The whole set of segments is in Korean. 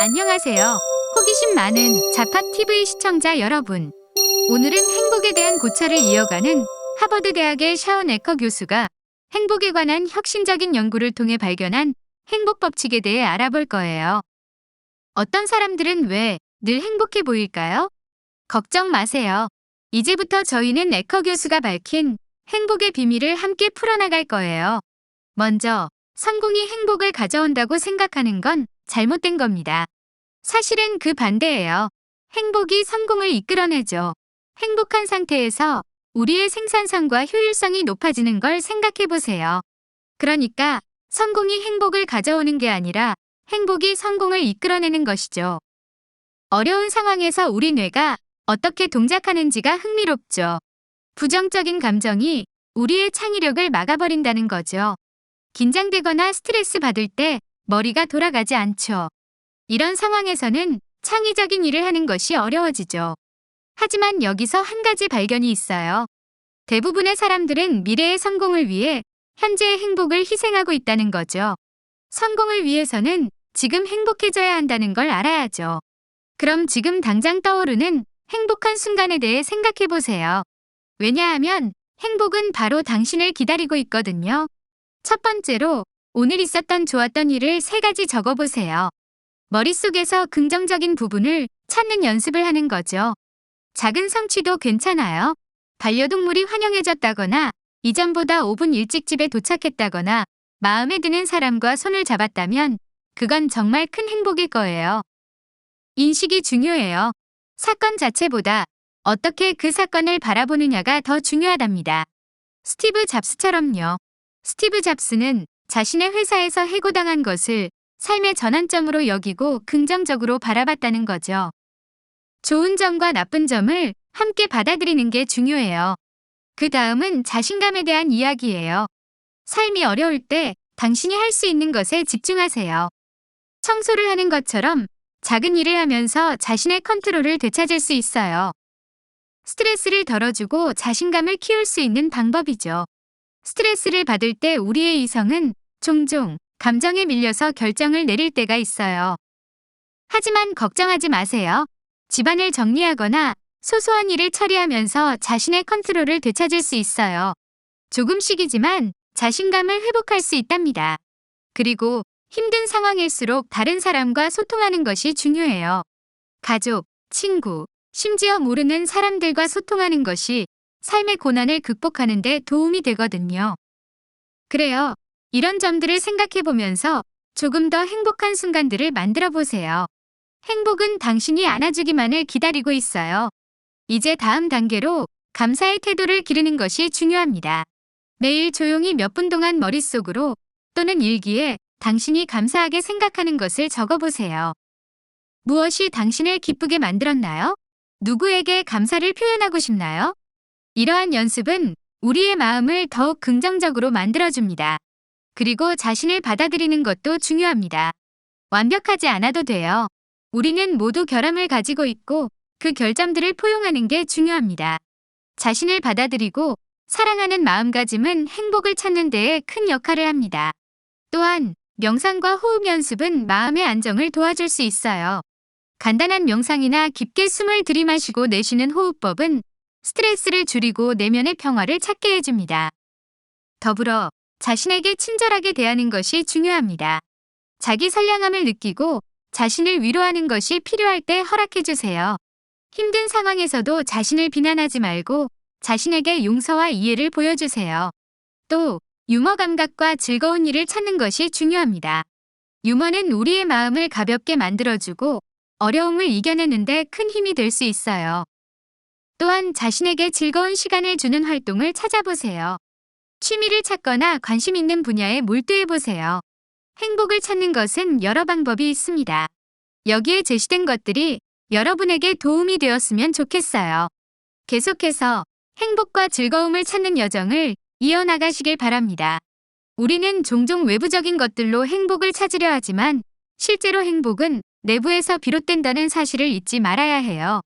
안녕하세요. 호기심 많은 자팍TV 시청자 여러분. 오늘은 행복에 대한 고찰을 이어가는 하버드 대학의 샤온 에커 교수가 행복에 관한 혁신적인 연구를 통해 발견한 행복 법칙에 대해 알아볼 거예요. 어떤 사람들은 왜 늘 행복해 보일까요? 걱정 마세요. 이제부터 저희는 에커 교수가 밝힌 행복의 비밀을 함께 풀어나갈 거예요. 먼저, 성공이 행복을 가져온다고 생각하는 건 잘못된 겁니다. 사실은 그 반대예요. 행복이 성공을 이끌어내죠. 행복한 상태에서 우리의 생산성과 효율성이 높아지는 걸 생각해 보세요. 그러니까 성공이 행복을 가져오는 게 아니라 행복이 성공을 이끌어내는 것이죠. 어려운 상황에서 우리 뇌가 어떻게 동작하는지가 흥미롭죠. 부정적인 감정이 우리의 창의력을 막아버린다는 거죠. 긴장되거나 스트레스 받을 때 머리가 돌아가지 않죠. 이런 상황에서는 창의적인 일을 하는 것이 어려워지죠. 하지만 여기서 한 가지 발견이 있어요. 대부분의 사람들은 미래의 성공을 위해 현재의 행복을 희생하고 있다는 거죠. 성공을 위해서는 지금 행복해져야 한다는 걸 알아야죠. 그럼 지금 당장 떠오르는 행복한 순간에 대해 생각해 보세요. 왜냐하면 행복은 바로 당신을 기다리고 있거든요. 첫 번째로 오늘 있었던 좋았던 일을 3가지 적어보세요. 머릿속에서 긍정적인 부분을 찾는 연습을 하는 거죠. 작은 성취도 괜찮아요. 반려동물이 환영해졌다거나 이전보다 5분 일찍 집에 도착했다거나 마음에 드는 사람과 손을 잡았다면 그건 정말 큰 행복일 거예요. 인식이 중요해요. 사건 자체보다 어떻게 그 사건을 바라보느냐가 더 중요하답니다. 스티브 잡스처럼요. 스티브 잡스는 자신의 회사에서 해고당한 것을 삶의 전환점으로 여기고 긍정적으로 바라봤다는 거죠. 좋은 점과 나쁜 점을 함께 받아들이는 게 중요해요. 그 다음은 자신감에 대한 이야기예요. 삶이 어려울 때 당신이 할 수 있는 것에 집중하세요. 청소를 하는 것처럼 작은 일을 하면서 자신의 컨트롤을 되찾을 수 있어요. 스트레스를 덜어주고 자신감을 키울 수 있는 방법이죠. 스트레스를 받을 때 우리의 이성은 종종 감정에 밀려서 결정을 내릴 때가 있어요. 하지만 걱정하지 마세요. 집안을 정리하거나 소소한 일을 처리하면서 자신의 컨트롤을 되찾을 수 있어요. 조금씩이지만 자신감을 회복할 수 있답니다. 그리고 힘든 상황일수록 다른 사람과 소통하는 것이 중요해요. 가족, 친구, 심지어 모르는 사람들과 소통하는 것이 삶의 고난을 극복하는 데 도움이 되거든요. 그래요. 이런 점들을 생각해 보면서 조금 더 행복한 순간들을 만들어 보세요. 행복은 당신이 안아주기만을 기다리고 있어요. 이제 다음 단계로 감사의 태도를 기르는 것이 중요합니다. 매일 조용히 몇 분 동안 머릿속으로 또는 일기에 당신이 감사하게 생각하는 것을 적어보세요. 무엇이 당신을 기쁘게 만들었나요? 누구에게 감사를 표현하고 싶나요? 이러한 연습은 우리의 마음을 더욱 긍정적으로 만들어줍니다. 그리고 자신을 받아들이는 것도 중요합니다. 완벽하지 않아도 돼요. 우리는 모두 결함을 가지고 있고 그 결점들을 포용하는 게 중요합니다. 자신을 받아들이고 사랑하는 마음가짐은 행복을 찾는 데에 큰 역할을 합니다. 또한 명상과 호흡 연습은 마음의 안정을 도와줄 수 있어요. 간단한 명상이나 깊게 숨을 들이마시고 내쉬는 호흡법은 스트레스를 줄이고 내면의 평화를 찾게 해줍니다. 더불어 자신에게 친절하게 대하는 것이 중요합니다. 자기 선량함을 느끼고 자신을 위로하는 것이 필요할 때 허락해주세요. 힘든 상황에서도 자신을 비난하지 말고 자신에게 용서와 이해를 보여주세요. 또 유머 감각과 즐거운 일을 찾는 것이 중요합니다. 유머는 우리의 마음을 가볍게 만들어주고 어려움을 이겨내는 데 큰 힘이 될 수 있어요. 또한 자신에게 즐거운 시간을 주는 활동을 찾아보세요. 취미를 찾거나 관심 있는 분야에 몰두해보세요. 행복을 찾는 것은 여러 방법이 있습니다. 여기에 제시된 것들이 여러분에게 도움이 되었으면 좋겠어요. 계속해서 행복과 즐거움을 찾는 여정을 이어나가시길 바랍니다. 우리는 종종 외부적인 것들로 행복을 찾으려 하지만 실제로 행복은 내부에서 비롯된다는 사실을 잊지 말아야 해요.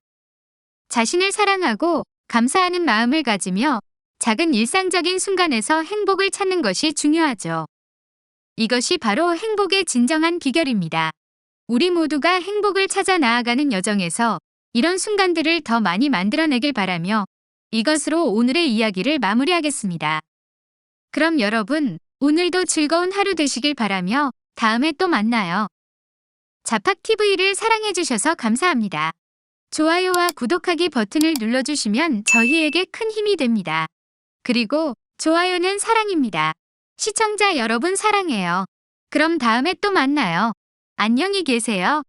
자신을 사랑하고 감사하는 마음을 가지며 작은 일상적인 순간에서 행복을 찾는 것이 중요하죠. 이것이 바로 행복의 진정한 비결입니다. 우리 모두가 행복을 찾아 나아가는 여정에서 이런 순간들을 더 많이 만들어내길 바라며 이것으로 오늘의 이야기를 마무리하겠습니다. 그럼 여러분, 오늘도 즐거운 하루 되시길 바라며 다음에 또 만나요. 자팍TV를 사랑해주셔서 감사합니다. 좋아요와 구독하기 버튼을 눌러주시면 저희에게 큰 힘이 됩니다. 그리고 좋아요는 사랑입니다. 시청자 여러분 사랑해요. 그럼 다음에 또 만나요. 안녕히 계세요.